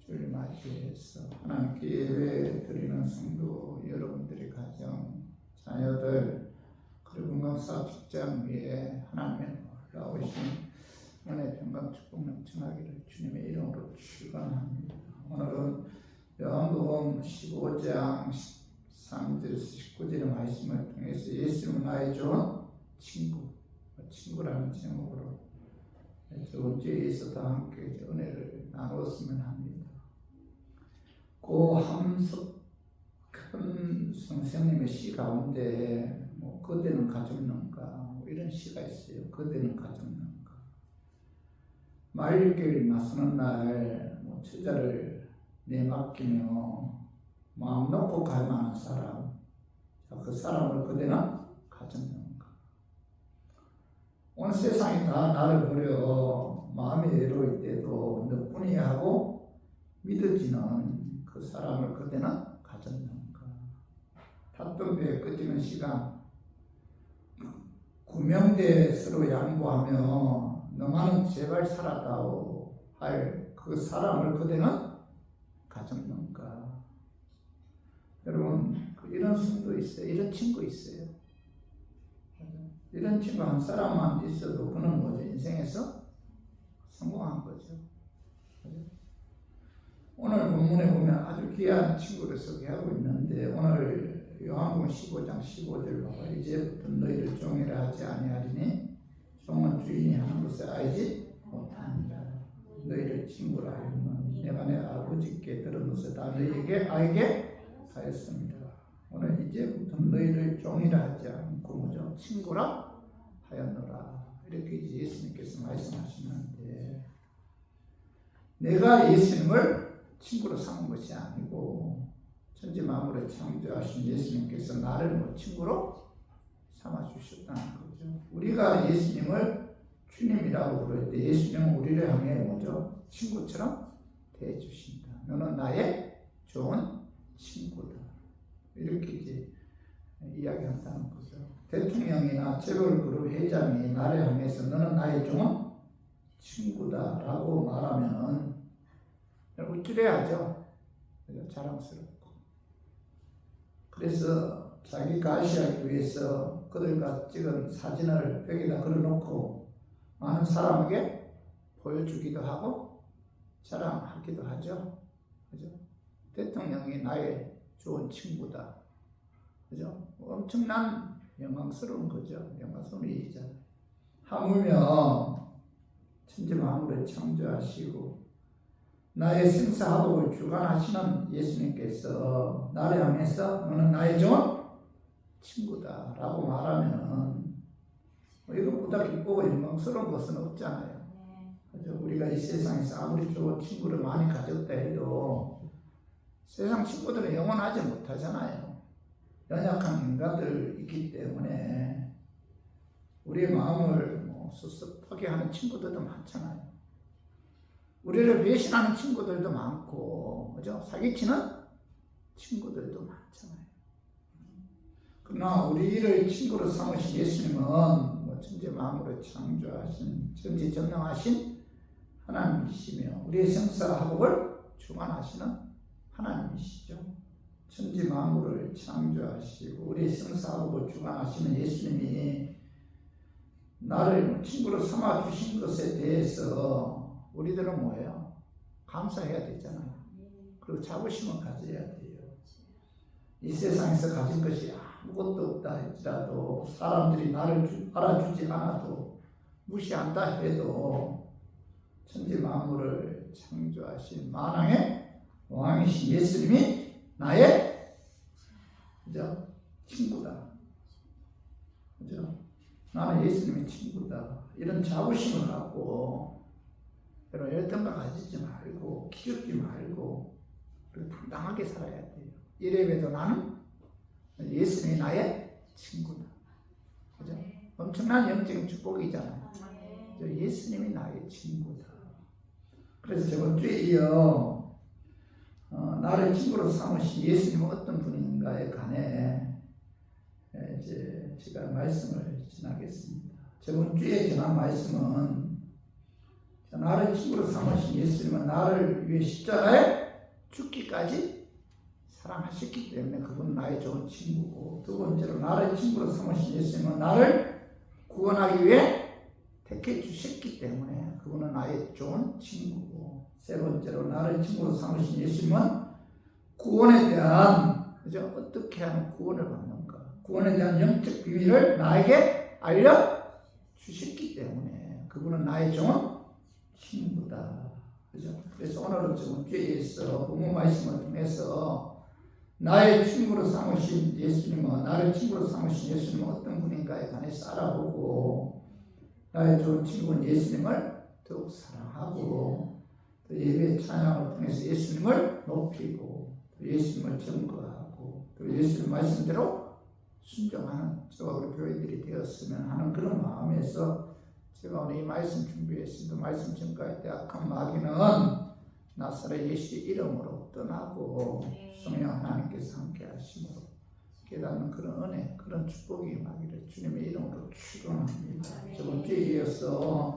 주를 맞이해서 하나님께 예배 드리는 성도 여러분들의 가정, 자녀들, 그리고 건강사업 직장 위에 하나님의 놀라우신 은혜, 평강, 축복 넘쳐나기를 주님의 이름으로 축원합니다. 오늘은 요한복음 15장 13절에서 19절의 말씀을 통해서 예수님은 나의 좋은 친구라는 제목으로 저번 주에 있어도 함께 은혜를 나누었으면 합니다. 고함석 큰 선생님의 시 가운데 그대는 가졌는가 이런 시가 있어요. 그대는 가졌는가. 말길 나서는 날 처자를 내맡기며 마음 놓고 갈 만한 사람, 그 사람을 그대는 가졌는가. 온 세상이 다 나를 버려 마음이 외로울 때도 너뿐이야 하고 믿어지는 그 사람을 그대는 가졌는가. 다툼에 꺼지는 시간, 구명대 서로 양보하며 너만은 제발 살아다오 할 그 사람을 그대는 가졌는가. 여러분, 이런 성도 있어요. 이런 친구 있어요. 이런 친구 한 사람만 있어도 그는 뭐죠? 인생에서 성공한 거죠. 오늘 본문에 보면 아주 귀한 친구를 소개하고 있는데, 오늘 요한복음 15장 15절 봐봐. 이제부터 너희를 종이라 하지 아니하리니 종은 주인이 하는 것을 알지 못하니라. 너희를 친구라 하였노니 내가 내 아버지께 들은 것을 다 너희에게 알게 하였습니다. 오늘 이제부터 너희를 종이라 하지 않고 뭐죠? 친구라 하였노라. 이렇게 이제 예수님께서 말씀하시는데, 내가 예수님을 친구로 삼은 것이 아니고 천지 만물을 창조하신 예수님께서 나를 친구로 삼아 주셨다는 거죠. 우리가 예수님을 주님이라고 부를 때 예수님은 우리를 향해 뭐죠? 친구처럼 대해 주신다. 너는 나의 좋은 친구다. 이렇게 이제 이야기한다는 거죠. 대통령이나 재벌그룹 회장이 나를 향해서 너는 나의 좋은 친구다라고 말하면 우쭐해야죠. 자랑스럽고. 그래서 자기 가시아 교회에서 그들과 찍은 사진을 벽에다 걸어놓고 많은 사람에게 보여주기도 하고 자랑하기도 하죠. 그죠? 대통령이 나의 좋은 친구다. 그죠? 엄청난 영광스러운 거죠. 영광스러운 일이잖아요. 하물며 천지 만물을 창조하시고 나의 생사화복을 주관하시는 예수님께서 나를 향해서 너는 나의 좋은 친구다 라고 말하면 이것보다 기쁘고 영광스러운 것은 없잖아요. 그죠? 우리가 이 세상에서 아무리 좋은 친구를 많이 가졌다 해도 세상 친구들은 영원하지 못하잖아요. 연약한 인간들 있기 때문에 우리의 마음을 섭섭하게 하는 친구들도 많잖아요. 우리를 배신하는 친구들도 많고, 그죠? 사기치는 친구들도 많잖아요. 그러나 우리를 친구로 삼으신 예수님은 천지 만물을 창조하신 전지전능하신 하나님이시며 우리의 생사화복을 주관하시는 하나님이시죠. 천지 만물을 창조하시고 우리의 생사화복을 주관하시는 예수님이 나를 친구로 삼아 주신 것에 대해서 우리들은 뭐예요? 감사해야 되잖아요. 그리고 자부심을 가져야 돼요. 이 세상에서 가진 것이 아무것도 없다 할지라도 사람들이 나를 알아주지 않아도 무시한다 해도 천지 만물을 창조하신 만왕의 왕이신 예수님이 나의 그죠? 친구다. 그죠? 나는 예수님의 친구다. 이런 자부심을 갖고 여러분 열등감 가지지 말고 기죽지 말고 당당하게 살아야 돼요. 이래봬도 나는 예수님이 나의 친구다. 그죠? 엄청난 영적인 축복이잖아요. 예수님이 나의 친구다. 그래서 저번 주에 이어 나를 친구로 삼으신 예수님은 어떤 분인가에 관해 이제 제가 말씀을 전하겠습니다. 저번 주에 전한 말씀은 나를 친구로 삼으신 예수님은 나를 위해 십자가에 죽기까지 사랑하셨기 때문에 그분은 나의 좋은 친구고, 두 번째로 나를 친구로 삼으신 예수님은 나를 구원하기 위해 택해 주셨기 때문에 그분은 나의 좋은 친구고, 세 번째로 나를 친구로 삼으신 예수님은 구원에 대한, 그죠? 어떻게 하면 구원을 받는가, 구원에 대한 영적 비밀을 나에게 알려주셨기 때문에 그분은 나의 좋은 친구다. 그죠? 그래서 오늘은 저번 주에서 본문 말씀을 통해서 나의 친구로 삼으신 예수님은, 나를 친구로 삼으신 예수님은 어떤 분인가에 관해서 알아보고, 나의 좋은 친구는 예수님을 더욱 사랑하고, 또 예배 찬양을 통해서 예수님을 높이고, 또 예수님을 증거하고, 또 예수님 말씀대로 순종하는 저와 우리 교회들이 되었으면 하는 그런 마음에서 제가 오늘 이 말씀 준비했습니다. 말씀 증거할 때 악한 마귀는 나사렛 예수의 이름으로 떠나고 성령 하나님께서 함께 하심으로 깨닫는 그런 은혜, 그런 축복이 임하기를 주님의 이름으로 축원합니다. 저번 주에 이어서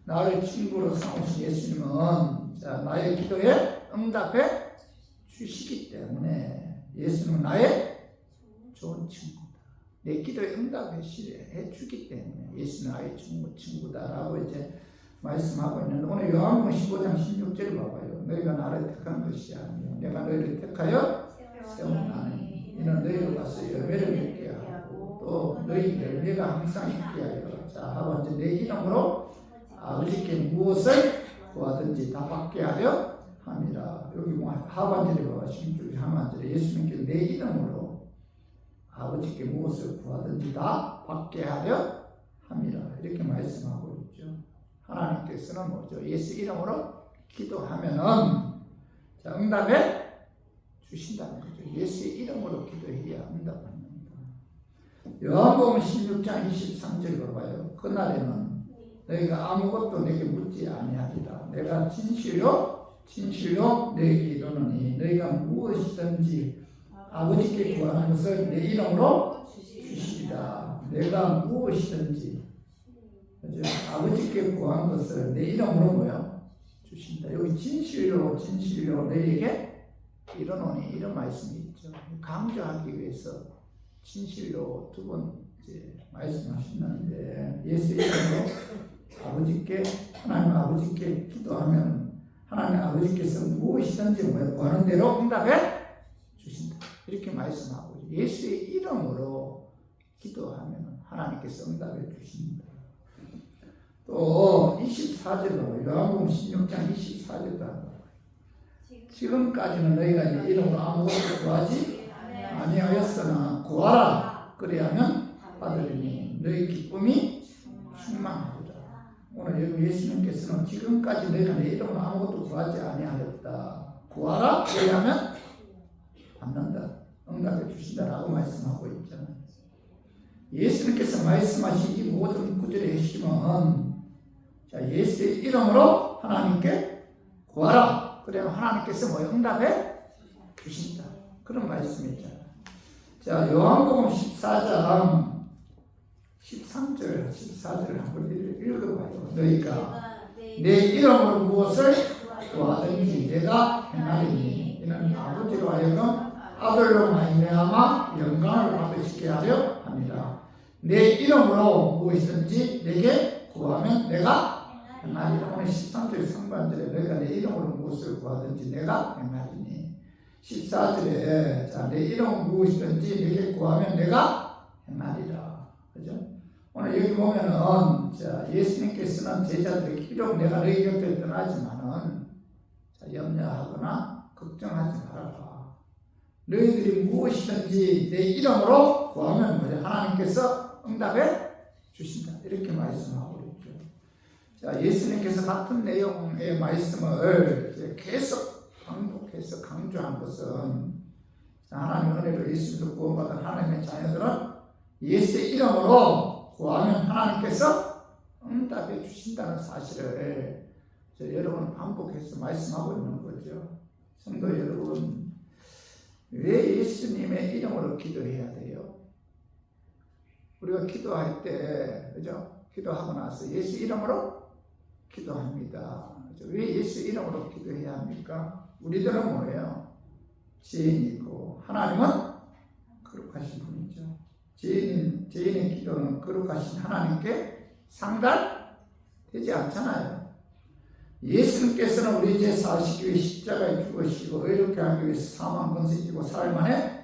나를 친구로 삼으신 예수님은 나의 기도에 응답해 주시기 때문에 예수님은 나의 좋은 친구다. 내 기도에 응답해 주기 때문에 예수는 나의 친구다라고 이제 말씀하고 있는데, 오늘 요한복음 15장 16절을 봐봐요. 너희가 나를 택한 것이 아니요 내가 너희를 택하여 세웠나니 이는 너희로 가서 열매를 맺게 하고 또 너희 열매가 항상 있게 하여 하고 이제 내 이름으로 아버지께 무엇을 구하든지 다 받게 하려 함이라. 여기 뭐 하반절에 봐봐. 16절 하반절에 예수님께서 내 이름으로 아버지께 무엇을 구하든지 다 받게 하려 함이라 이렇게 말씀하고 있죠. 하나님께서는 뭐죠? 예수 이름으로 기도하면은 응답해 주신다는 거죠. 예수의 이름으로 기도해야 응답합니다. 요한복음 16장 23절 봐봐요. 그날에는 너희가 아무것도 내게 묻지 아니하리라. 내가 진실로 너희에게 이르노니 너희가 무엇이든지 아버지께 구하는 것을 내 이름으로 주시리라. 내가 무엇이든지, 그죠? 아버지께 구한 것을 내 이름으로 뭐요? 주신다. 여기 진실로 너희에게 이르노니 이런 말씀이 있죠. 강조하기 위해서 진실로 두 번째 말씀하셨는데, 예수 이름으로 아버지께, 하나님 아버지께 기도하면 하나님 아버지께서 무엇이든지 뭐요? 구하는 대로 응답해 주신다. 이렇게 말씀하고, 예수의 이름으로 기도하면 하나님께서 응답해 주신다. 또 24절로 요한복음 16장 24절도 지금까지는 너희가 내 이름으로 아무것도 구하지 아니하였으나 구하라 그리하면 받으리니 너희 기쁨이 충만하리라. 오늘 여기 예수님께서는 지금까지 너희가 내 이름으로 아무것도 구하지 아니하였다. 구하라 그리하면 받는다. 응답해 주신다라고 말씀하고 있잖아요. 예수님께서 말씀하신 이 모든 구절의 핵심은 예수의 이름으로 하나님께 구하라. 그러면 하나님께서 응답해 주신다. 그런 말씀이잖아요. 자, 요한복음 14장 13절, 14절을 한번 읽어봐요. 너희가 내 이름으로 무엇을 구하든지 내가 행하리니 이는 아버지로 하여금 아들로 말미암아 영광을 받으시게 하려 합니다. 내 이름으로 무엇이든지 내게 구하면 내가 행하리라. 오늘 13절 상반절에 너희가 내 이름으로 무엇을 구하든지 내가 행하리니, 14절에 내 이름으로 무엇이든지 내게 구하면 내가 행하리라. 그죠? 오늘 여기 보면은 예수님께서는 제자들에게 비록 내가 너희 곁을 떠나지만은 염려하거나 걱정하지 말아라. 너희들이 무엇이든지 내 이름으로 구하면 뭐냐? 하나님께서 응답해 주신다. 이렇게 말씀하고 있죠. 자, 예수님께서 같은 내용의 말씀을 계속 반복해서 강조한 것은, 하나님의 은혜로 예수님도 구원받은 하나님의 자녀들은 예수의 이름으로 구하면 하나님께서 응답해 주신다는 사실을 여러분 반복해서 말씀하고 있는 거죠. 성도 여러분, 왜 예수님의 이름으로 기도해야 돼요? 우리가 기도할 때, 그죠? 기도하고 나서 예수 이름으로 기도합니다. 왜 예수 이름으로 기도해야 합니까? 우리들은 뭐예요? 죄인이고 하나님은 거룩하신 분이죠. 죄인의 기도는 거룩하신 하나님께 상달되지 않잖아요. 예수님께서는 우리 죄 사하시기 위해 십자가에 죽으시고 의롭게 하기 위해서 사망 권세지고 사흘 만에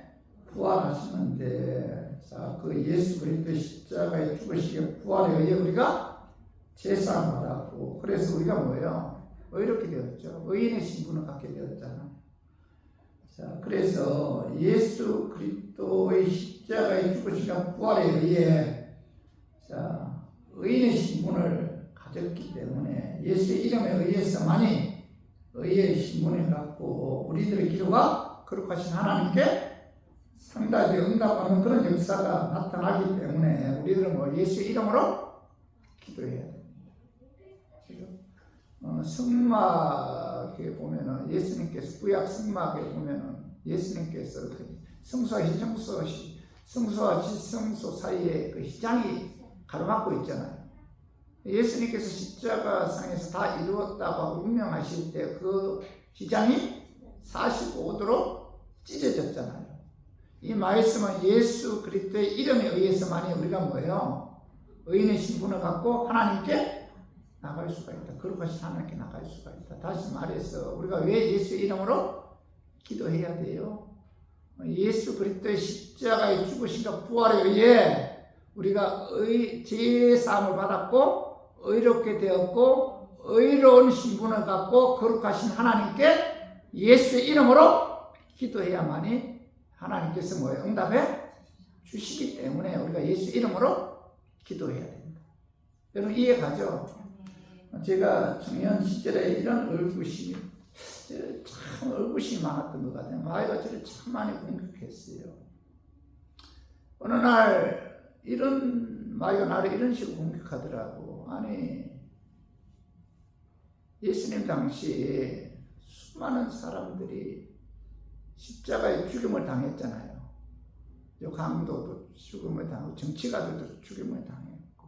부활하셨는데, 자, 그 예수 그리스도의 십자가에 죽으시기 부활에 의해 우리가 제사를 받았고, 그래서 우리가 뭐예요? 의롭게 되었죠. 의인의 신분을 갖게 되었잖아. 자, 그래서 예수 그리스도의 십자가에 죽으시기 부활에 의해, 자, 의인의 신분을 가졌기 때문에 예수의 이름에 의해서만이 의의 신분을 갖고 우리들의 기도가 거룩하신 하나님께 상달되어 응답하는 그런 역사가 나타나기 때문에 우리들은 뭐 예수의 이름으로 기도해야 됩니다. 성막에 보면은 예수님께서 구약 성막에 보면은 예수님께서 성소와 성소와 지성소 사이에 그 휘장이 가로막고 있잖아요. 예수님께서 십자가상에서 다 이루었다고 하고 운명하실 때 그 휘장이 45도로 찢어졌잖아요. 이 말씀은 예수 그리스도의 이름에 의해서만이 우리가 뭐예요? 의인의 신분을 갖고 하나님께 나갈 수가 있다. 거룩하신 하나님께 나갈 수가 있다. 다시 말해서 우리가 왜 예수의 이름으로 기도해야 돼요? 예수 그리스도의 십자가에 죽으신가 부활에 의해 우리가 죄사함을 받았고 의롭게 되었고 의로운 신분을 갖고 거룩하신 하나님께 예수의 이름으로 기도해야만이 하나님께서 뭐예요? 응답해 주시기 때문에 우리가 예수 이름으로 기도해야 됩니다. 여러분 이해가죠? 제가 청년 시절에 이런 얼굴이 참 얼굴이 많았던 것 같아요. 마이가 저를 참 많이 공격했어요. 어느 날 마이가 나를 이런 식으로 공격하더라고. 아니 예수님 당시에 수많은 사람들이 십자가에 죽임을 당했잖아요. 강도도 죽임을 당하고 정치가들도 죽임을 당했고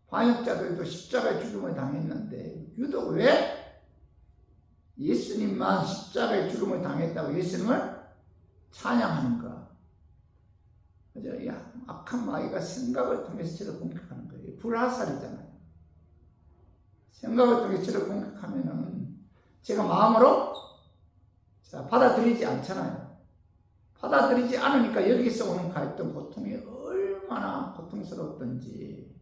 반역자들도 십자가에 죽임을 당했는데 유독 왜 예수님만 십자가에 죽임을 당했다고 예수님을 찬양하는가? 이 악한 마귀가 생각을 통해서 저를 공격하는 거예요. 불화살이잖아요. 생각을 통해서 저를 공격하면은 제가 마음으로 받아들이지 않잖아요. 받아들이지 않으니까 여기서 오는 갈등, 고통이 얼마나 고통스러웠던지,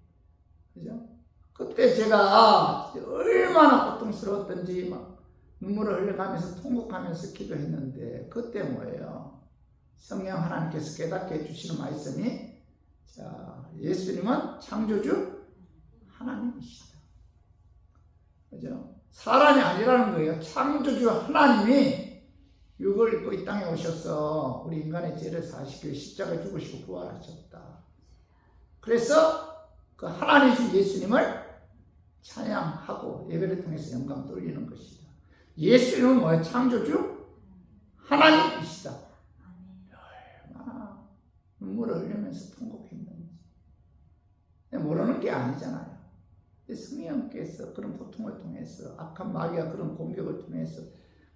그죠? 그때 제가 얼마나 고통스러웠던지 막 눈물을 흘려가면서 통곡하면서 기도했는데 그때 뭐예요? 성령 하나님께서 깨닫게 해주시는 말씀이 예수님은 창조주 하나님이시다. 그죠? 사람이 아니라는 거예요. 창조주 하나님이 육을 입고 이 땅에 오셔서 우리 인간의 죄를 사하시기 위해 십자가에 죽으시고 부활하셨다. 그래서 그 하나님이신 예수님을 찬양하고 예배를 통해서 영광 돌리는 것이다. 예수님은 뭐예요? 창조주 하나님이시다. 얼마나 눈물을 흘리면서 통곡했는지. 모르는 게 아니잖아요. 성령께서 그런 고통을 통해서 악한 마귀가 그런 공격을 통해서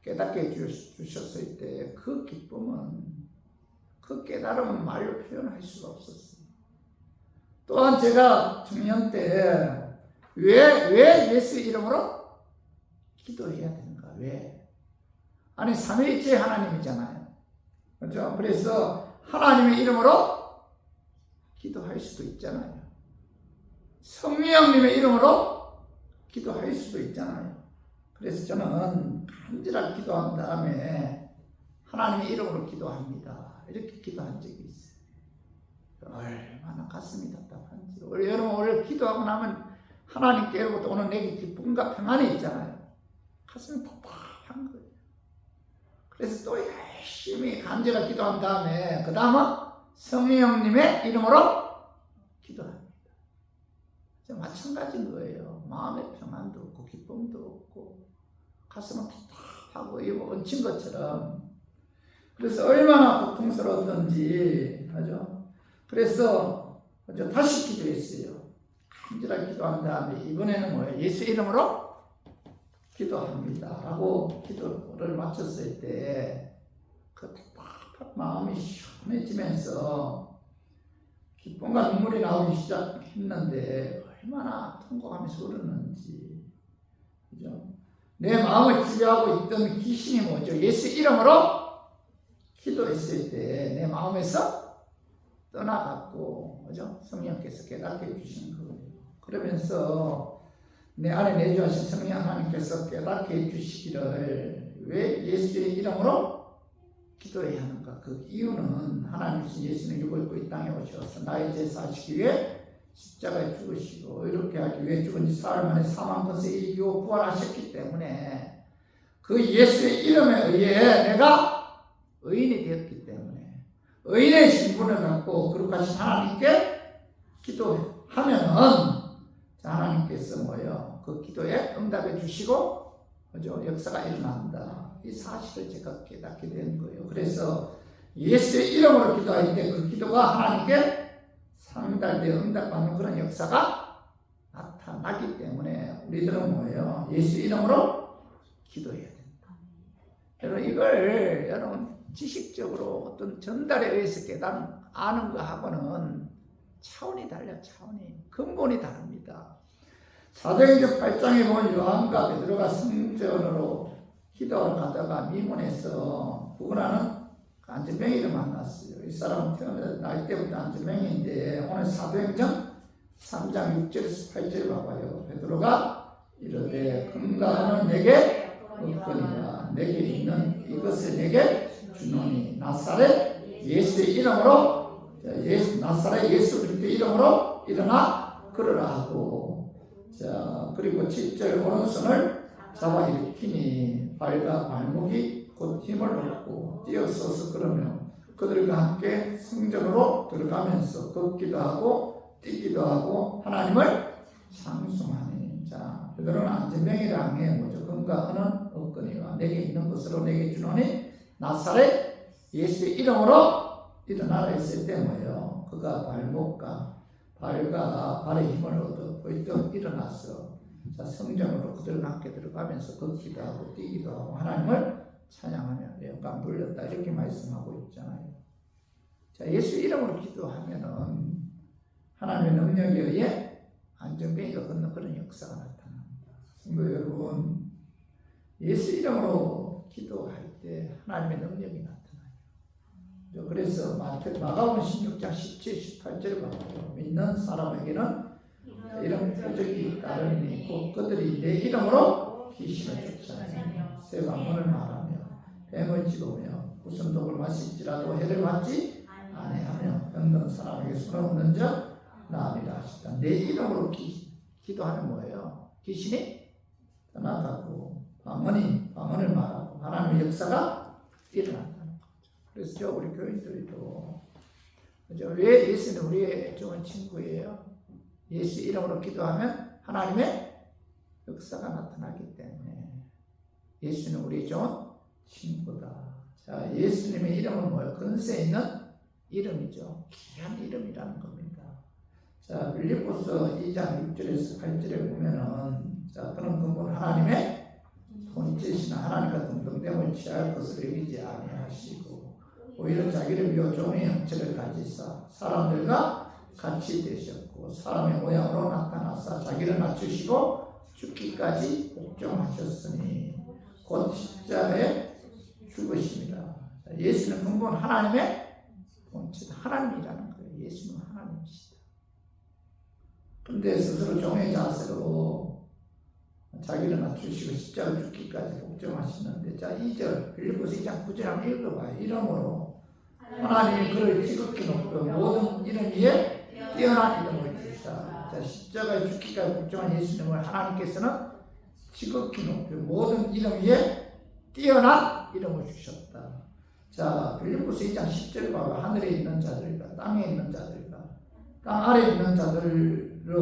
깨닫게 해주셨을 때 그 기쁨은, 그 깨달음은 말로 표현할 수가 없었어요. 또한 제가 청년 때 왜 예수 이름으로 기도해야 되는가? 왜? 아니 삼위일체 하나님이잖아요. 그렇죠? 그래서 하나님의 이름으로 기도할 수도 있잖아요. 성령님의 이름으로 기도할 수도 있잖아요. 그래서 저는 간절하게 기도한 다음에 하나님의 이름으로 기도합니다. 이렇게 기도한 적이 있어요. 얼마나 가슴이 답답한지. 여러분 오늘 기도하고 나면 하나님께로부터 오는 내게 기쁨과 평안이 있잖아요. 가슴이 답답한 거예요. 그래서 또 열심히 간절하게 기도한 다음에 그 다음은 성령님의 이름으로 기도합니다. 마찬가지인 거예요. 마음의 평안도 없고 기쁨도 없고 가슴은 답답하고 얹힌 것처럼. 그래서 얼마나 고통스러웠던지 하죠. 그래서 다시 기도했어요. 간절하게 기도한 다음에 이번에는 뭐예요? 예수 이름으로 기도합니다 라고 기도를 마쳤을 때 그 답답한 마음이 시원해지면서 기쁨과 눈물이 나오기 시작했는데 얼마나 통곡하면서 울었는지, 그죠? 내 마음을 지배하고 있던 귀신이 뭐죠? 예수 이름으로 기도했을 때 내 마음에서 떠나갔고, 그죠? 성령께서 깨닫게 해주시는 거예요. 그러면서 내 안에 내주하신 성령 하나님께서 깨닫게 해주시기를 왜 예수의 이름으로 기도해야 하는가? 그 이유는 하나님이신 예수는 육을 입고 이 땅에 오셔서 나의 죄 사시기 위해 십자가에 죽으시고 이렇게 하기 위해 죽은 지 사흘 만에 사망 것을 이기고 부활하셨기 때문에 그 예수의 이름에 의해 내가 의인이 되었기 때문에 의인의 신분을 갖고 거룩하신 하나님께 기도하면은 하나님께서 뭐예요? 그 기도에 응답해 주시고, 그죠? 역사가 일어난다. 이 사실을 제가 깨닫게 된 거예요. 그래서 예수의 이름으로 기도할 때 그 기도가 하나님께 상달되어 응답받는 그런 역사가 나타나기 때문에 우리들은 뭐예요? 예수 이름으로 기도해야 된다. 여러분 이걸 여러분 지식적으로 어떤 전달에 의해서 아는 거하고는 차원이 달라. 차원이 근본이 다릅니다. 사도행전 8장에 보면 요한과 베드로가 성전으로 기도하러 가다가 미문에서 구걸하는 안전뱅이를 만났어요. 이 사람은 태어날 나이 때부터 안전뱅이인데 오늘 사도행전 3장 6절에서 8절 봐봐요. 베드로가 이르되 금과 은은 내게 없거니와 내게 있는 이것을 내게 주노니 나사렛 예수의 이름으로 나사렛 예수 그리스도의 이름으로 일어나 걸으라 하고, 자 그리고 7절 오른손을 잡아 일으키니 발과 발목이 곧 힘을 얻고 뛰어서서 걸으며 그들과 함께 성전으로 들어가면서 걷기도 하고 뛰기도 하고 하나님을 찬송하니. 자 베드로는 안전뱅이를 향해 뭐죠? 금과 은은 없거니와 내게 있는 것으로 내게 주노니 나사렛 예수의 이름으로 일어나라 했을 때 뭐예요? 그가 발목과 발의 힘을 얻어 벌떡 일어났어. 자 성전으로 그들과 함께 들어가면서 걷기도 하고 뛰기도 하고 하나님을 찬양하며 영광 돌렸다 이렇게 말씀하고 있잖아요. 자 예수 이름으로 기도하면은 하나님의 능력에 의해 안전뱅이가 걷는 그런 역사가 나타납니다. 성도 여러분, 예수 이름으로 기도할 때 하나님의 능력이 나타나요. 그래서 마가복음 16장 17, 18절을 봐요. 믿는 사람에게는 이런 표적이 따르니 곧 그들이 내 이름으로 귀신을 쫓아내며 새 방언을 말하며 뱀을 집으며 무슨 독을 마실지라도 해를 받지 아니하며 병든 사람에게 손을 얹는 자 나으리라 하시다. 내 이름으로 기도하면 뭐예요? 귀신이 떠나가고 방언을 말하고 하나님의 역사가 일어난다는 거죠. 그래서 우리 교인들도 왜 예수는 우리의 좋은 친구예요? 예수 이름으로 기도하면 하나님의 역사가 나타나기 때문에 예수는 우리의 좋은 친구다. 자, 예수님의 이름은 뭐예요? 근세 있는 이름이죠. 귀한 이름이라는 겁니다. 자, 빌립보서 2장 6절에서 8절에 보면은 자, 그는 근본 하나님의 본체시나 하나님과 동등됨을 취할 것을 여기지 아니하시고 오히려 자기를 비워 종의 형체를 가지사 사람들과 같이 되셨고 사람의 모양으로 나타나사 자기를 낮추시고 죽기까지 복종하셨으니 곧 십자가에 죽으십니다. 예수는 근본 하나님의 본체다. 하나님이라는 거예요. 예수는 하나님이시다. 그런데 스스로 종의 자세로 자기를 낮추시고 십자가 죽기까지 복종하시는데, 자 2절 빌립보서 2장 9절 한번 읽어봐요. 이름으로 하나님이 그를 지극히 높여 모든 이름 위에 뛰어난 이름을 주시다. 자 십자가에 죽기까지 복종한 예수님을 하나님께서는 지극히 높여 모든 이름 위에 뛰어난 이름을 주셨다. 자 빌립보서 2장 10절 봐봐. 하늘에 있는 자들과 땅에 있는 자들과 땅 아래에 있는 자들로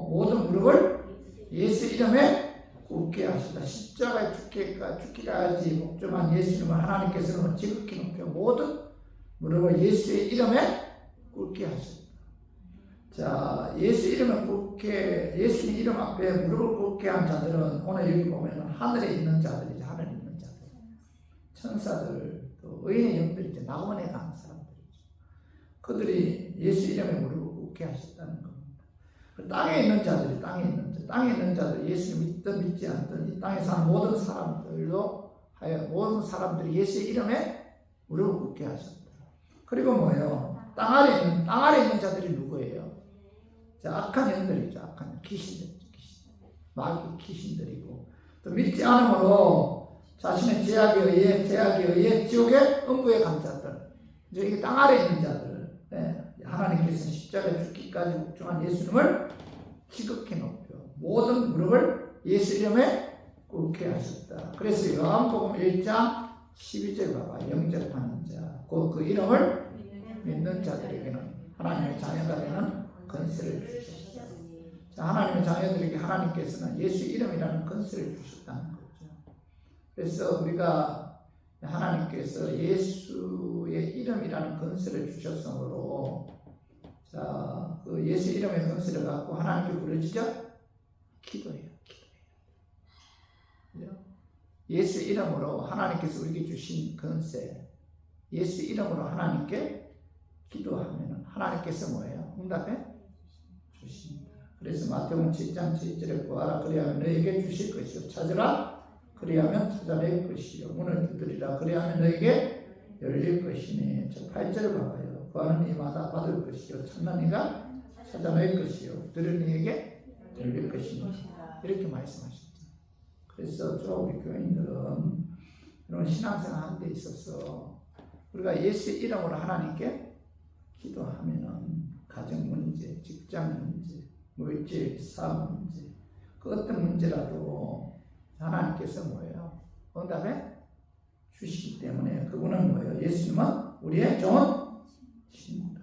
모든 무릎을 예수 이름에 꿇게 하시다. 십자가에 죽기까지 복종한 예수님을 하나님께서는 지극히 높여 모든 무릎을 예수의 이름에 꿇게 하셨다. 자 예수 이름에 꿇게 예수님 이름 앞에 무릎을 꿇게 한 자들은 오늘 여기 보면 하늘에 있는 자들이죠. 하늘에 있는 자들, 천사들, 또 의인의 영들이죠. 낙원에 간 사람들이죠. 그들이 예수 이름에 무릎을 꿇게 하셨다는 겁니다. 땅에 있는 자들이 땅에 있는 자들, 예수님 믿든 믿지 않든 이 땅에 사는 모든 사람들로 하여 모든 사람들이 예수의 이름에 무릎을 꿇게 하셨다. 그리고 뭐예요? 땅 아래 있는 자들이 누구예요? 자, 악한 영들이죠. 악한 귀신들, 마귀 귀신들이고, 또 믿지 않음으로 자신의 제약에 의해 지옥의 음부에 간 자들, 이제 이게 땅 아래 있는 자들, 하나님께서 십자가에 죽기까지 복종한 예수님을 지극히 높여 모든 무릎을 예수 이름에 꿇게 하셨다. 그래서 요한복음 1장 12절 봐봐. 영접하는 자, 곧 그 이름을 믿는 자들에게는 하나님의 자녀가 되는 권세를 주셨다. 자, 하나님의 자녀들에게 하나님께서는 예수 이름이라는 권세를 주셨다는 거죠. 그래서 우리가 하나님께서 예수의 이름이라는 권세를 주셨으므로, 자, 그 예수 이름의 권세를 갖고 하나님께 부르짖어 기도해요. 예수 이름으로 하나님께서 우리에게 주신 권세, 예수 이름으로 하나님께 기도하면 하나님께서 뭐예요? 응답해 주십니다. 그래서 마태복음 7장 7절에 구하라 그리하면 너에게 주실 것이요 찾으라 그리하면 찾아낼 것이요 문을 두드리라 그리하면 너에게 열릴 것이니. 저 8절을 봐봐요. 구하는 이마다 받을 것이요 찾는 이가 찾아낼 것이요 들은 이에게 열릴 것이니. 이렇게 말씀하셨죠. 그래서 우리 교인들은 이런 신앙생활 하는 데 있어서 우리가 예수의 이름으로 하나님께 기도하면은 가정 문제, 직장 문제, 물질, 사업 문제, 그 어떤 문제라도 하나님께서 뭐예요? 응답해 주시기 때문에 그분은 뭐예요? 예수님은 우리의 좋은 친구다.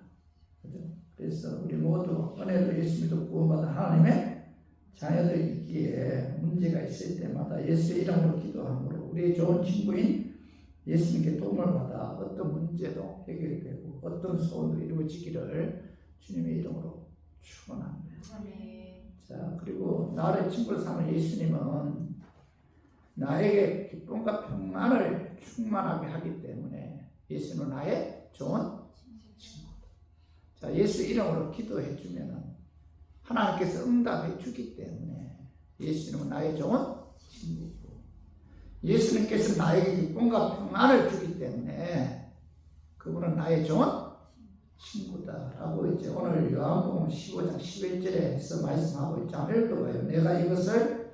그죠? 그래서 우리 모두 은혜로 예수 믿고 구원받은 하나님의 자녀들이기에 문제가 있을 때마다 예수의 이름으로 기도함으로 우리의 좋은 친구인 예수님께 도움을 받아 어떤 문제도 해결되고 어떤 소원도 이루어지기를 주님의 이름으로 축원합니다. 자, 그리고 나를 친구로 삼은 예수님은 나에게 기쁨과 평안을 충만하게 하기 때문에 예수는 나의 좋은 친구다. 자, 예수 이름으로 기도해 주면은 하나님께서 응답해 주기 때문에 예수님은 나의 좋은 친구고, 예수님께서 나에게 기쁨과 평안을 주기 때문에 그분은 나의 좋은 친구다라고 이제 오늘 요한복음 15장 11절에서 말씀하고 있죠. 한번 읽어봐요. 내가 이것을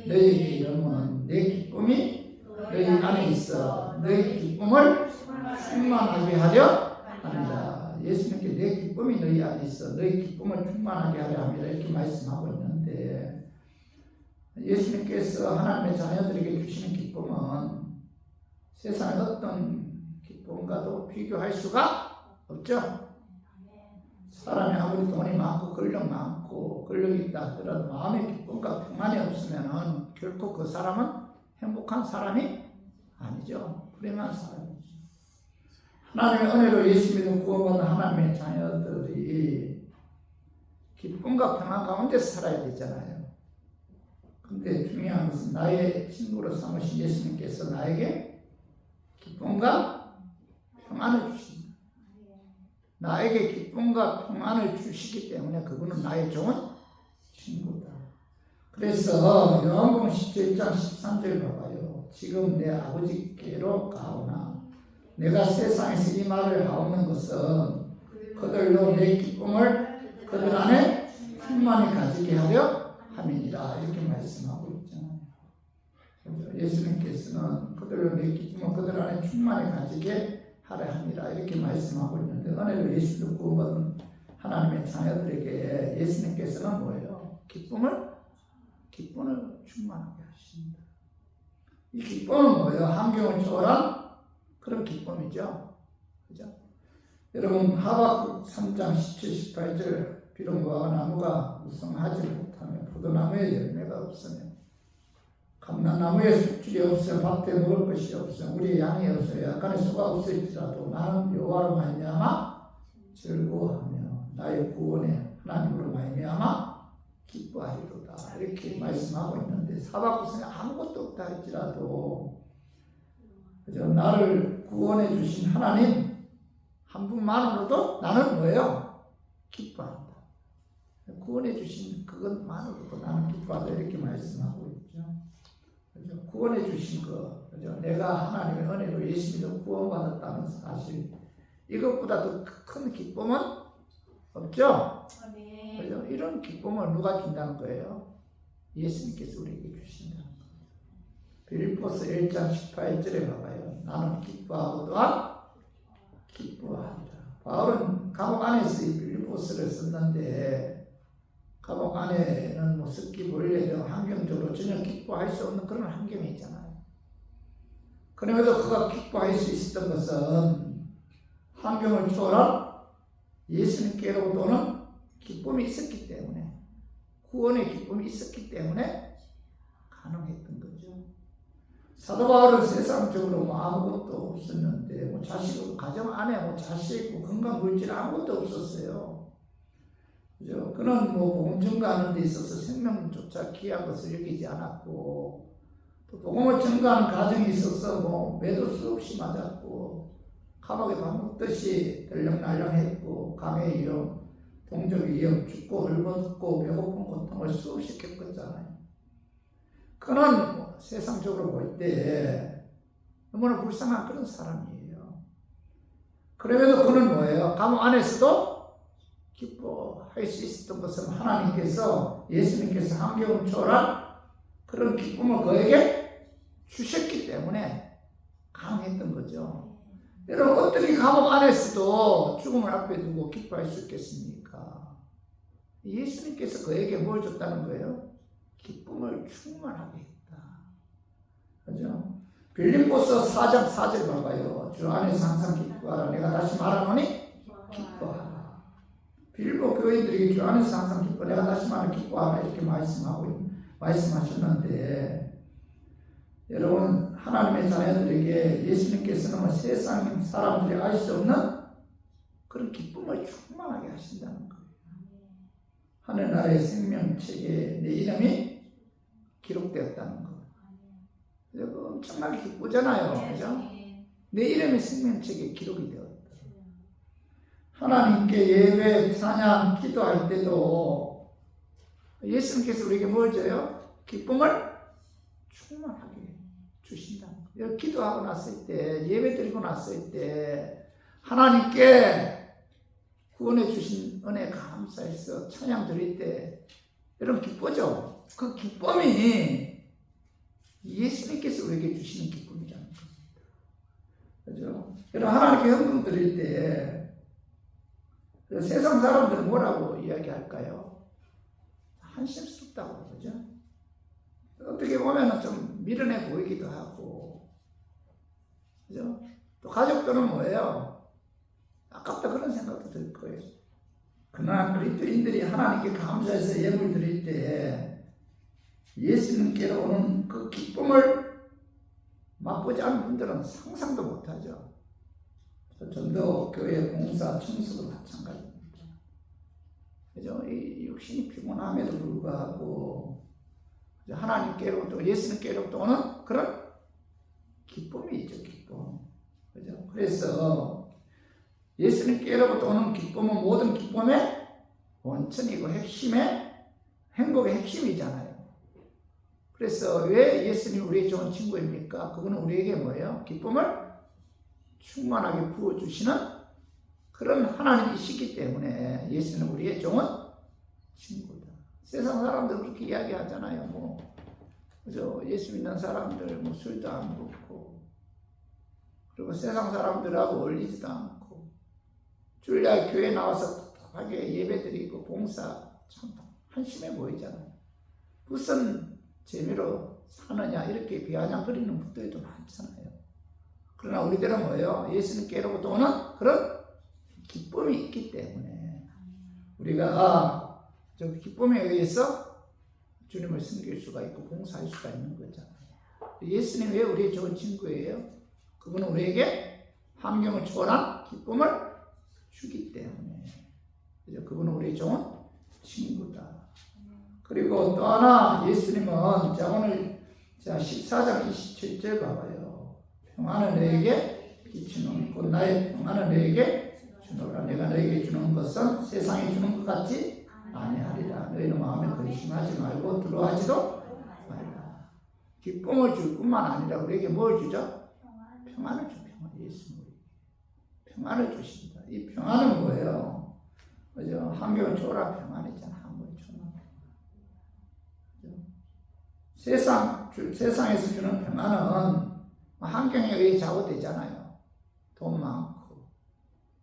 너희에게 이르면 내 기쁨이 너희 안에 있어 너희 기쁨을 충만하게 하려 합니다. 예수님께 내 기쁨이 너희 안에 있어 너희 기쁨을 충만하게 하려 합니다. 이렇게 말씀하고 있는데, 예수님께서 하나님의 자녀들에게 주시는 기쁨은 세상의 어떤 기쁨과도 비교할 수가 없죠. 사람이 아무리 돈이 많고 권력이 있다 하더라도 마음의 기쁨과 평안이 없으면 결코 그 사람은 행복한 사람이 아니죠. 불행한 사람이죠. 하나님의 은혜로 예수 믿음 구원받은 하나님의 자녀들이 기쁨과 평안 가운데 살아야 되잖아요. 근데 중요한 것은 나의 친구로 삼으신 예수님께서 나에게 기쁨과 평안을 주십니다. 나에게 기쁨과 평안을 주시기 때문에 그분은 나의 좋은 친구다. 그래서 요한복음 17장 13절 봐봐요. 지금 내 아버지께로 가오나 내가 세상에서 이 말을 하옵는 것은 그들로 내 기쁨을 그들 안에 충만히 가지게 하려 함이니라. 이렇게 말씀하고 있잖아요. 예수님께서는 그들로 내 기쁨을 그들 안에 충만히 가지게 하려 함이라. 이렇게 말씀하고 있는데, 은혜로 예수를 구원받은 하나님의 자녀들에게 예수님께서는 뭐예요? 기쁨을 충만하게 하십니다. 이 기쁨은 뭐예요? 환경을 초월한 그런 기쁨이죠. 그죠? 여러분, 하박국 3장 17, 18절 비록 무화과 나무가 무성하지 못하며 포도나무에 열매가 없으며 감람나무에 수출이 없으며 밭에 먹을 것이 없으며 우리의 양이 없으며 약간의 수가 없을지라도 나는 여호와로 말미암아 즐거워하며 나의 구원의 하나님으로 말미암아 기뻐하리로다. 이렇게 말씀하고 있는데 사박구성에 아무것도 없다 할지라도 그죠? 나를 구원해 주신 하나님 한 분만으로도 나는 뭐예요? 기뻐한다. 구원해 주신 그것만으로도 나는 기뻐한다. 이렇게 말씀하고 있죠. 그죠? 구원해 주신 거, 그죠? 내가 하나님의 은혜로 예수님도 구원받았다는 사실, 이것보다 더 큰 기쁨은 없죠? 그죠? 이런 기쁨을 누가 준다는 거예요? 예수님께서 우리에게 주신다는 거예요. 빌립보서 1장 18절에 봐봐요. 나는 기뻐하고 또한 기뻐하리라. 바울은 감옥 안에서 이 빌립보서를 썼는데 감옥 안에는 뭐 습기 벌레 등 환경적으로 전혀 기뻐할 수 없는 그런 환경이 있잖아요. 그럼에도 그가 기뻐할 수 있었던 것은 환경을 초월한 예수님께로부터는 기쁨이 있었기 때문에, 구원의 기쁨이 있었기 때문에 가능했던 거죠. 사도 바울은 세상적으로 뭐 아무것도 없었는데, 뭐 자식, 가정 안에 뭐 자식, 뭐 건강 물질 아무것도 없었어요. 그죠? 그는 뭐 복음 전가하는 데 있어서 생명조차 귀한 것을 여기지 않았고, 또 복음을 전가하는 과정에 있어서 뭐 매도 수없이 맞았고, 감옥에 밥 먹듯이 들락날락했고, 강의 위험, 동족 위험, 죽고 헐벗고 배고픈 고통을 수없이 겪었잖아요. 그는 뭐 세상적으로 볼 때 너무나 불쌍한 그런 사람이에요. 그럼에도 그는 뭐예요? 감옥 안에서도 기뻐할 수 있었던 것은 하나님께서, 예수님께서 한겨울 초월한 그런 기쁨을 그에게 주셨기 때문에 가능했던 거죠. 여러분, 어떻게 감옥 안에서도 죽음을 앞에 두고 기뻐할 수 있겠습니까? 예수님께서 그에게 뭘 줬다는 거예요? 기쁨을 충만하게 했다. 그죠? 빌립보서 4장 4절 봐봐요. 주 안에서 항상 기뻐하라. 내가 다시 말하노니 기뻐하라. 빌립보 교인들에게 주 안에서 항상 기뻐, 내가 다시 말하노니 기뻐하라. 이렇게 말씀하셨는데, 여러분, 하나님의 자녀들에게 예수님께서는 세상 사람들이 알 수 없는 그런 기쁨을 충만하게 하신다는 거예요. 하늘나라의 생명책에 내 이름이 기록되었다는 거. 그래서 엄청나게 기쁘잖아요. 그죠? 내 이름이 생명책에 기록이 되었다. 하나님께 예배, 찬양, 기도할 때도 예수님께서 우리에게 뭘 줘요? 기쁨을 충만하게 주신다는 거예요. 기도하고 났을 때, 예배 드리고 났을 때 하나님께 구원해 주신 은혜 감사해서 찬양 드릴 때 여러분 기쁘죠? 그 기쁨이 예수님께서 우리에게 주시는 기쁨이라는 겁니다. 그죠? 여러분, 하나님께 헌금 드릴 때 세상 사람들은 뭐라고 이야기할까요? 한심스럽다고 그러죠? 어떻게 보면 좀 미련해 보이기도 하고, 그죠? 또 가족들은 뭐예요? 아깝다 그런 생각도 들 거예요. 그러나 그리스도인들이 하나님께 감사해서 예물 드릴 때 예수님께로 오는 그 기쁨을 맛보지 않은 분들은 상상도 못하죠. 전도 교회 봉사 청소도 마찬가지입니다. 그죠? 이 육신이 피곤함에도 불구하고 하나님께로부터, 예수님께로부터 오는 그런 기쁨이 있죠, 기쁨. 그죠? 그래서 예수님께로부터 오는 기쁨은 모든 기쁨의 원천이고 행복의 핵심이잖아요. 그래서 왜 예수님이 우리의 좋은 친구입니까? 그거는 우리에게 뭐예요? 기쁨을 충만하게 부어주시는 그런 하나님이시기 때문에 예수는 우리의 좋은 친구다. 세상 사람들 그렇게 이야기하잖아요. 뭐, 그죠? 예수 믿는 사람들 뭐 술도 안 먹고, 그리고 세상 사람들하고 어울리지도 않고, 주일날 교회 나와서 답답하게 예배드리고 봉사 참 한심해 보이잖아요. 무슨 재미로 사느냐 이렇게 비아냥거리는 분들도 많잖아요. 그러나 우리들은 뭐예요? 예수님께로부터 오는 그런 기쁨이 있기 때문에 우리가 저 기쁨에 의해서 주님을 섬길 수가 있고 봉사할 수가 있는 거잖아요. 예수님이 왜 우리의 좋은 친구예요? 그분은 우리에게 환경을 초월한 기쁨을 주기 때문에 그분은 우리의 좋은 친구다. 그리고 또 하나 예수님은 자 오늘 자 14장 27절 봐봐요. 평안을 너에게 비추는 곧 나의 평안을 너에게 주노라. 내가 너에게 주는 것은 세상이 주는 것 같지 아니하리라. 너희는 마음에 근심하지 말고 두려워하지도 말라. 기쁨을 줄 뿐만 아니라 우리에게 뭘 주죠? 평안을 줘. 평안. 예수님 평안을 주신다. 이 평안은 뭐예요? 그죠? 환경을 초월한 평안이잖아. 환경을 초월한 세상에서 주는 평안은 환경에 의해 좌우되잖아요. 돈 많고,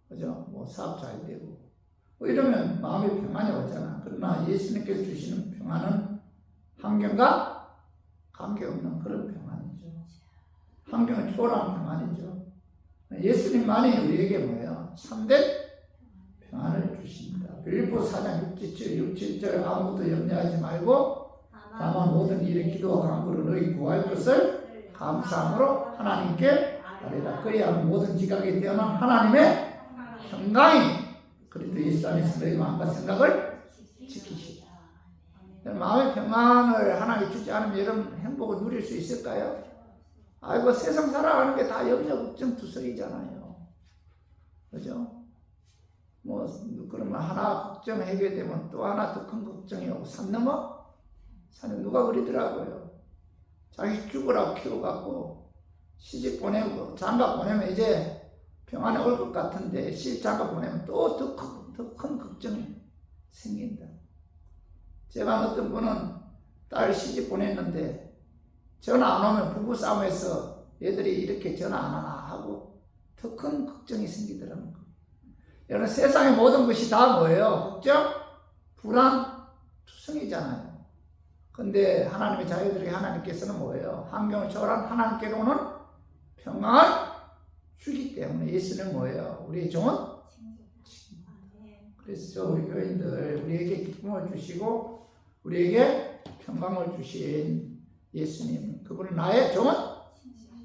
그죠? 뭐 사업 잘 되고, 뭐 이러면 마음의 평안이 오잖아. 그러나 예수님께서 주시는 평안은 환경과 관계없는 그런 평안이죠. 환경을 초월한 평안이죠. 예수님만이 우리에게 뭐예요? 참된 평안을 주신다. 빌립보 4장 6절 아무것도 염려하지 말고 다만 모든 일에 기도와 간구로 너희 구할 것을 감사함으로 하나님께 아뢰라. 그래야 모든 지각에 뛰어난 하나님의 평강이 그리스도 예수 안에서 너희 마음과 생각을 지키시라. 마음의 평안을 하나님이 주지 않으면 여러분 행복을 누릴 수 있을까요? 아이고 세상 살아가는 게 다 염려 걱정 투성이잖아요. 그죠? 뭐 그러면 하나 걱정 해결되면 또 하나 더 큰 걱정이 오고 산 넘어 산에 누가 그러더라고요. 자기 죽으라고 키워갖고 시집 보내고 장가 보내면 이제 평안에 올 것 같은데 시집 장가 보내면 또 더 큰 걱정이 생긴다. 제가 어떤 분은 딸 시집 보냈는데 전화 안 오면 부부싸움에서 애들이 이렇게 전화 안 하나 하고 더 큰 걱정이 생기더라는 거예요. 여러분 세상의 모든 것이 다 뭐예요? 걱정, 불안, 투성이잖아요. 근데 하나님의 자녀들에게 하나님께서는 뭐예요? 환경을 초월한 하나님께로는 평안을 주기 때문에 예수는 뭐예요? 우리의 좋은 친구. 그래서 우리 교인들 우리에게 기쁨을 주시고 우리에게 평강을 주신 예수님, 그분은 나의 좋은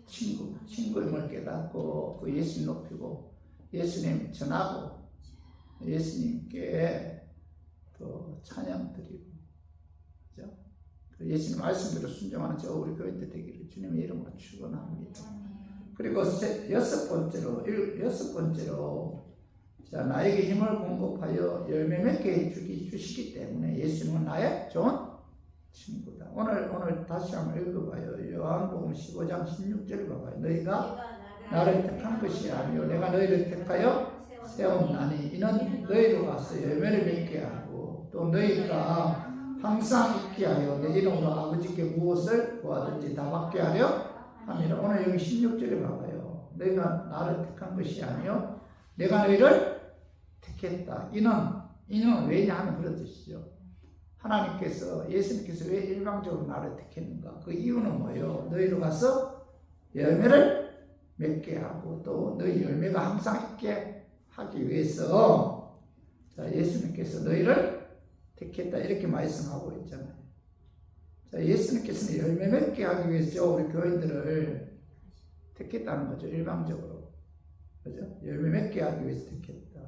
친구임을 깨닫고 그 예수님 높이고 예수님 전하고 예수님께 또 찬양 드리고, 그죠? 예수님 말씀대로 순종하는 저 우리 교인들 되기를 주님의 이름으로 축원합니다. 그리고 여섯 번째로 자 나에게 힘을 공급하여 열매 맺게 주시기 때문에 예수님은 나의 좋은 친구다. 오늘 다시 한번 읽어봐요. 요한복음 15장 16절 봐봐요. 너희가 나를 택한 것이 아니요 내가 너희를 택하여 세웠나니 이는 너희로 가서 열매를 맺게 하고 또 너희가 항상 있게 하여 내 이름으로 아버지께 무엇을 구하든지 다 받게 하려 함이라. 오늘 여기 16절에 봐봐요. 너희가 나를 택한 것이 아니요 내가 너희를 택했다. 이는 왜냐 하면 그런 뜻이죠. 하나님께서 예수님께서 왜 일방적으로 나를 택했는가? 그 이유는 뭐예요? 너희로 가서 열매를 맺게 하고 또 너희 열매가 항상 있게 하기 위해서 자 예수님께서 너희를 택했다 이렇게 말씀하고 있잖아요. 자 예수님께서는 열매 맺게 하기 위해서 우리 교인들을 택했다는 거죠. 일방적으로. 그죠? 열매 맺게 하기 위해서 택했다.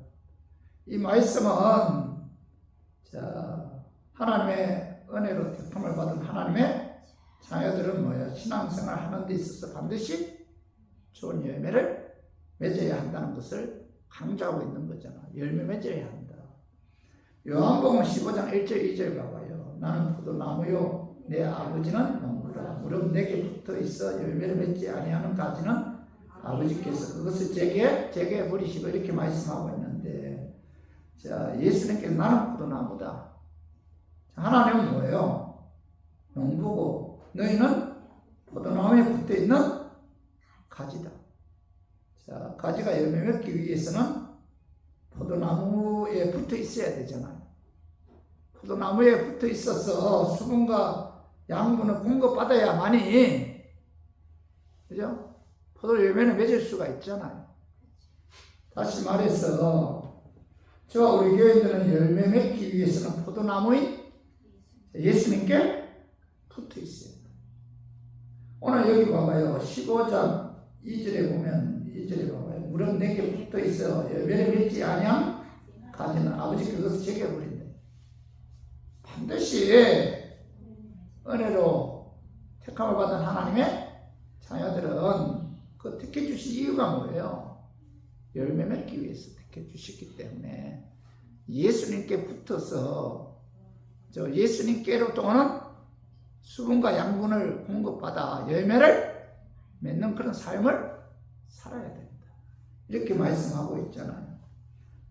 이 말씀은 자 하나님의 은혜로 택함을 받은 하나님의 자녀들은 뭐예요? 신앙생활 하는 데 있어서 반드시 좋은 열매를 맺어야 한다는 것을 강조하고 있는 거잖아. 열매 맺어야 한다. 요한복음 15장 1절 2절 봐봐요. 나는 포도나무요 내 아버지는 농부라. 무릇 내게 붙어 있어 열매를 맺지 아니하는 가지는 아버지께서 그것을 제게 버리시고 이렇게 말씀하고 있는데 자 예수님께서 나는 포도나무다. 하나님은 뭐예요? 농부고 너희는 포도나무에 붙어 있는 가지다. 자, 가지가 열매 맺기 위해서는 포도나무에 붙어 있어야 되잖아요. 포도나무에 붙어 있어서 수분과 양분을 공급받아야만이, 그죠? 포도 열매를 맺을 수가 있잖아요. 다시 말해서 저와 우리 교회들은 열매 맺기 위해서는 포도나무인 예수님께 붙어 있어요. 오늘 여기 봐봐요. 15장 2절에 보면 2절에 봐봐요. 무릇 내게 붙어 있어 열매를 맺지 아니한 가지는 아버지께 그것을 제게 버린다. 반드시 은혜로 택함을 받은 하나님의 자녀들은 그 택해 주신 이유가 뭐예요? 열매 맺기 위해서 택해 주셨기 때문에 예수님께 붙어서 예수님께로부터 오는 수분과 양분을 공급받아 열매를 맺는 그런 삶을 살아야 됩니다. 이렇게 말씀하고 있잖아요.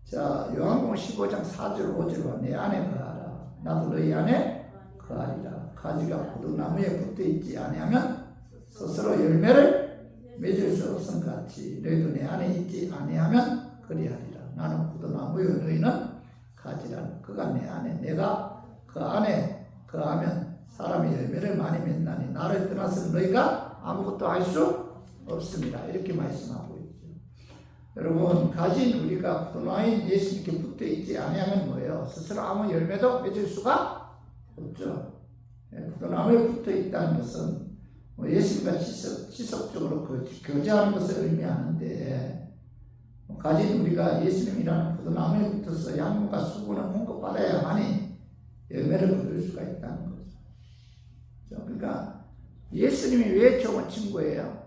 자, 요한복음 15장 4절 5절로 내 안에 거하라. 나도 너희 안에 거하리라. 가지가 포도나무에 붙어있지 아니하면 스스로 열매를 맺을 수 없음 같이 너희도 내 안에 있지 아니하면 그리하리라. 나는 포도나무요 너희는 가지라. 그가 내 안에 내가 그 안에 거하면 사람이 열매를 많이 맺나니 나를 떠나서 너희가 아무것도 할 수 없습니다. 이렇게 말씀하고 있죠. 여러분 가진 우리가 포도나무인 예수님께 붙어있지 아니하면 뭐예요? 스스로 아무 열매도 맺을 수가 없죠. 포도나무에 붙어있다는 것은 예수님과 지속적으로 교제하는 것을 의미하는데 가진 우리가 예수님이라는 포도나무에 붙어서 양분과 수분을 공급받아야만이 열매를 거둘 수가 있다는 거죠. 그러니까 예수님이 왜 좋은 친구예요?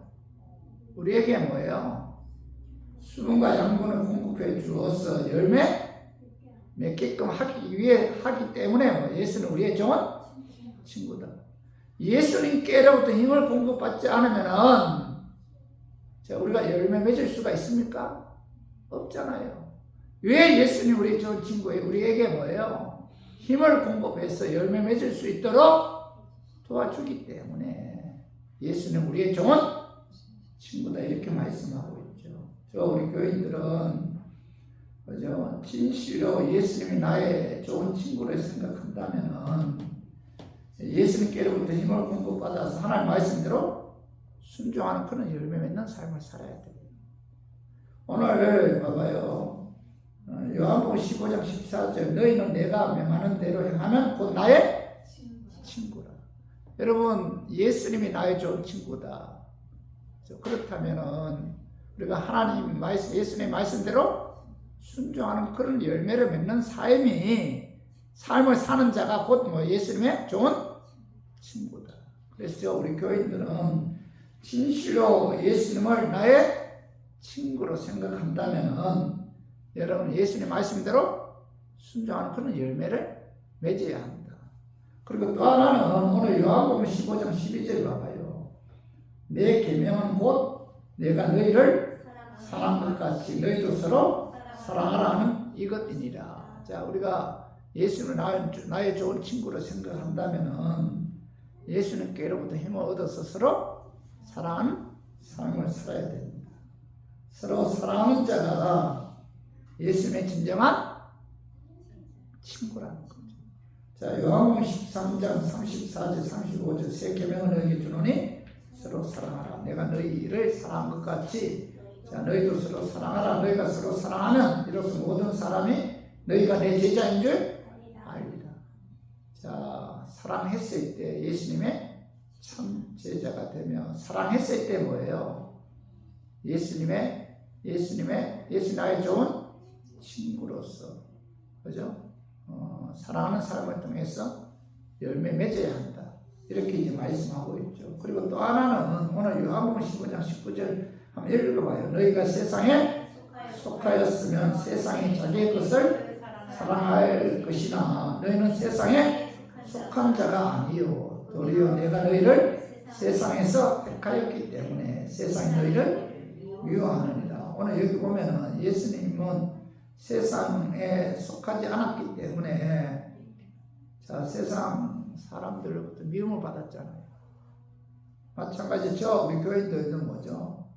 우리에게 뭐예요? 수분과 양분을 공급해 주어서 열매 맺게끔 하기 때문에 예수는 우리의 좋은 친구다. 예수님께로부터 힘을 공급받지 않으면은 우리가 열매 맺을 수가 있습니까? 없잖아요. 왜 예수님 우리의 좋은 친구예요? 우리에게 뭐예요? 힘을 공급해서 열매 맺을 수 있도록 도와주기 때문에 예수는 우리의 좋은 친구다 이렇게 말씀하고 있죠. 우리 교인들은 진실로 예수님이 나의 좋은 친구를 생각한다면은 예수님께로부터 힘을 공급받아서 하나님 말씀대로 순종하는 그런 열매 맺는 삶을 살아야 돼요. 오늘 봐봐요. 요한복음 15장 14절 너희는 내가 명하는 대로 행하면 곧 나의 친구라. 여러분 예수님이 나의 좋은 친구다. 그렇다면은 우리가 하나님 말씀 예수님의 말씀대로 순종하는 그런 열매를 맺는 삶을 사는 자가 곧 예수님의 좋은 친구다. 그래서 우리 교인들은 진실로 예수님을 나의 친구로 생각한다면 여러분 예수님 말씀대로 순종하는 그런 열매를 맺어야 합니다. 그리고 또 하나는 오늘 요한복음 15장 12절 봐봐요. 내 계명은 곧 내가 너희를 사랑한 것 같이 너희도 서로 사랑하라 하는 이것이니라. 자, 우리가 예수를 나의 좋은 친구로 생각한다면은 예수님께로부터 힘을 얻어서 서로 사랑하는 삶을 살아야 됩니다. 서로 사랑하는 자가 예수님의 진정한 친구라는 거죠. 자, 요한복음 13장 34절 35절 새 계명을 너희에게 주노니 서로 사랑하라. 내가 너희를 사랑한 것 같이 자, 너희도 서로 사랑하라. 너희가 서로 사랑하면 이로써 모든 사람이 너희가 내 제자인 줄 알리라. 자, 사랑했을 때 예수님의 참 제자가 되며 사랑했을 때 뭐예요? 예수님 나의 좋은 친구로서 그죠? 사랑하는 사람을 통해서 열매 맺어야 한다. 이렇게 이제 말씀하고 있죠. 그리고 또 하나는 오늘 요한복음 15장 19절 한번 읽어봐요. 너희가 세상에 속하였으면 세상이 자기의 것을 사랑할 것이나 너희는 세상에 속한 자가 아니요 도리어 내가 너희를 세상에서 택하였기 때문에 세상이 너희를 미워하느니라. 오늘 여기 보면은 예수님은 세상에 속하지 않았기 때문에 자, 세상 사람들로부터 미움을 받았잖아요. 마찬가지죠. 우리 교인들도 뭐죠?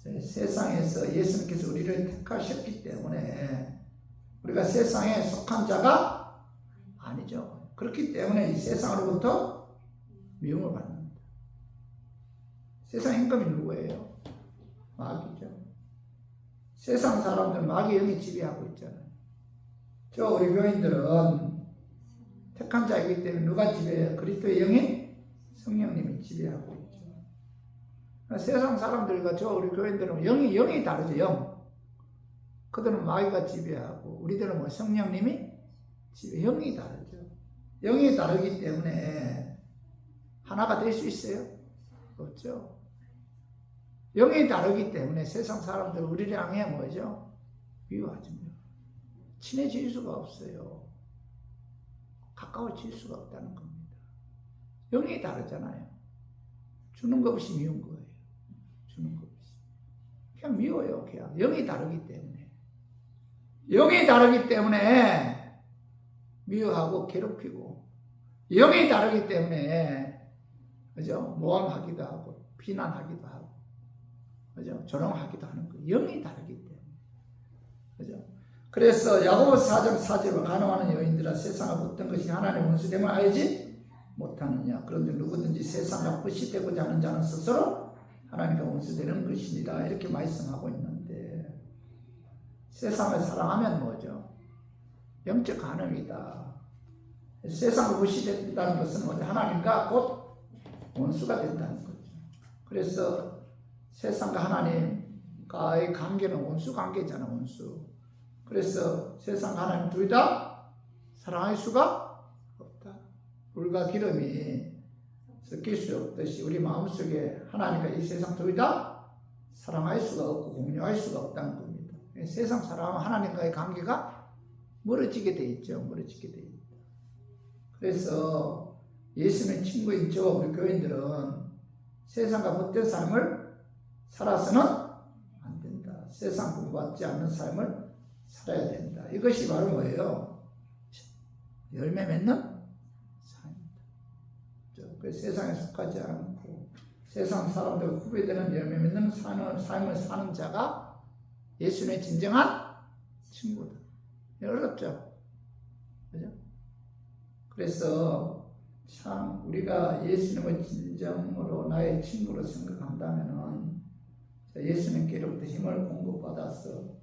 세상에서 예수님께서 우리를 택하셨기 때문에 우리가 세상에 속한 자가 아니죠. 그렇기 때문에 이 세상으로부터 미움을 받는다. 세상 임금이 누구예요? 마귀죠. 세상 사람들 마귀 영이 지배하고 있잖아요. 우리 교인들은 택한 자이기 때문에 누가 지배해요? 그리스도의 영이 성령님이 지배하고 있죠. 세상 사람들과 우리 교인들은 영이 다르죠. 영. 그들은 마귀가 지배하고 우리들은 성령님이 지배. 영이 다르죠. 영이 다르기 때문에 하나가 될 수 있어요? 없죠. 영이 다르기 때문에 세상 사람들 우리를 향해 뭐죠? 미워하죠. 친해질 수가 없어요. 가까워질 수가 없다는 겁니다. 영이 다르잖아요. 주는 것 없이 미운 거예요. 주는 것 없이. 그냥 미워요. 그냥 영이 다르기 때문에. 영이 다르기 때문에 미워하고 괴롭히고, 영이 다르기 때문에 그죠? 모함하기도 하고 비난하기도 하고 그죠? 조롱하기도 하는 거예요. 영이 다르기 때문에. 그죠? 그래서 야고보 4장 4절로 간호하는 여인들아 세상을 어떤 것이 하나님의 원수됨을 알지 못하느냐. 그런데 누구든지 세상과 끝이 되고자 하는 자는 스스로 하나님과 원수되는 것이니라. 이렇게 말씀하고 있는데 세상을 사랑하면 뭐죠? 영적 간음이다. 세상을 무시된다는 것은 뭐죠? 하나님과 곧 원수가 된다는 거죠. 그래서 세상과 하나님과의 관계는 원수 관계잖아, 원수. 그래서 세상과 하나님 둘 다 사랑할 수가 없다. 물과 기름이 섞일 수 없듯이 우리 마음속에 하나님과 이 세상 둘 다 사랑할 수가 없고 공유할 수가 없다는 겁니다. 세상 사랑은 하나님과의 관계가 멀어지게 돼 있죠. 멀어지게 돼 있다. 그래서 예수님의 친구인 저와 우리 교인들은 세상과 못된 삶을 살아서는 안 된다. 세상 공부받지 않는 삶을 살아야 된다. 이것이 바로 뭐예요? 열매 맺는 삶입니다. 그 세상에 속하지 않고 세상 사람들 후배되는 열매 맺는 삶을 사는 자가 예수님의 진정한 친구다. 어렵죠? 그죠? 그래서 참 우리가 예수님을 진정으로 나의 친구로 생각한다면은 예수님께로부터 힘을 공급받아서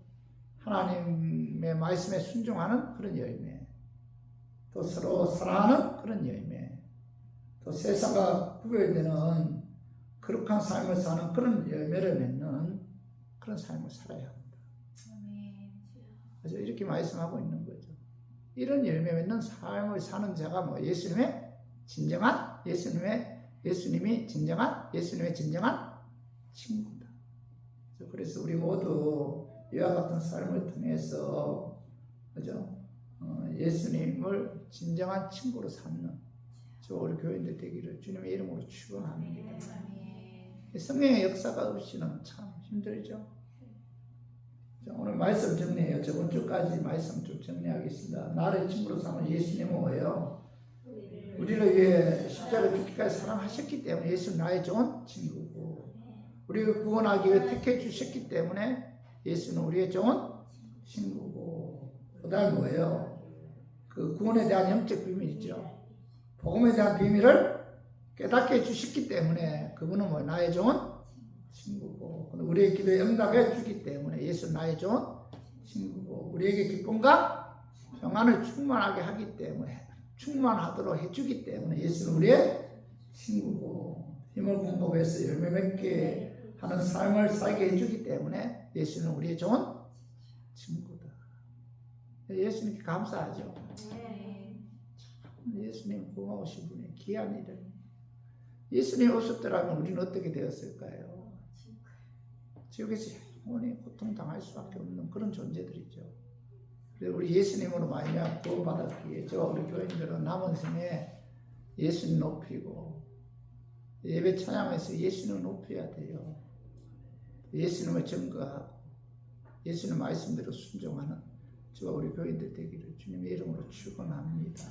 하나님의 말씀에 순종하는 그런 열매, 또 서로 사랑하는 그런 열매, 또 세상과 구별되는 거룩한 삶을 사는 그런 열매를 맺는 그런 삶을 살아야 합니다. 그래서 이렇게 말씀하고 있는 거죠. 이런 열매 맺는 삶을 사는 자가 뭐 예수님이 진정한 친구다. 그래서 우리 모두 이와 같은 삶을 통해서 그죠? 예수님을 진정한 친구로 삼는 저 우리 교인들 되기를 주님의 이름으로 축원합니다. 성령의 역사가 없이는 참 힘들죠. 오늘 말씀 정리해요. 저번 주까지 말씀 좀 정리하겠습니다. 나를 친구로 삼은 예수님은 뭐예요? 우리를 위해 십자가를 죽기까지 사랑하셨기 때문에 예수는 나의 좋은 친구고, 우리를 구원하기 위해 택해 주셨기 때문에 예수는 우리의 좋은 친구고, 그 다음 뭐예요? 그 구원에 대한 영적 비밀이죠. 복음에 대한 비밀을 깨닫게 해주셨기 때문에 그분은 뭐 나의 좋은 친구고, 우리의 기도에 응답해 주기 때문에 예수는 나의 좋은 친구고, 우리에게 기쁨과 평안을 충만하게 하기 때문에 충만하도록 해주기 때문에 예수는 우리의 친구고, 힘을 공급해서 열매 맺게 하는 삶을 살게 해주기 때문에 예수는 우리의 좋은 친구다. 예수님께 감사하죠. 예수님 고마우신 분이 귀한 일을. 예수님이 없었더라면 우리는 어떻게 되었을까요? 지옥에서 영원히 고통당할 수밖에 없는 그런 존재들이죠. 그래서 우리 예수님으로 말미암아 구원받았기에 저와 우리 교인들은 남은 생에 예수님 높이고 예배 찬양에서 예수님을 높여야 돼요. 예수님을 증거하고 예수님 말씀대로 순종하는 저와 우리 교인들 되기를 주님의 이름으로 축원합니다.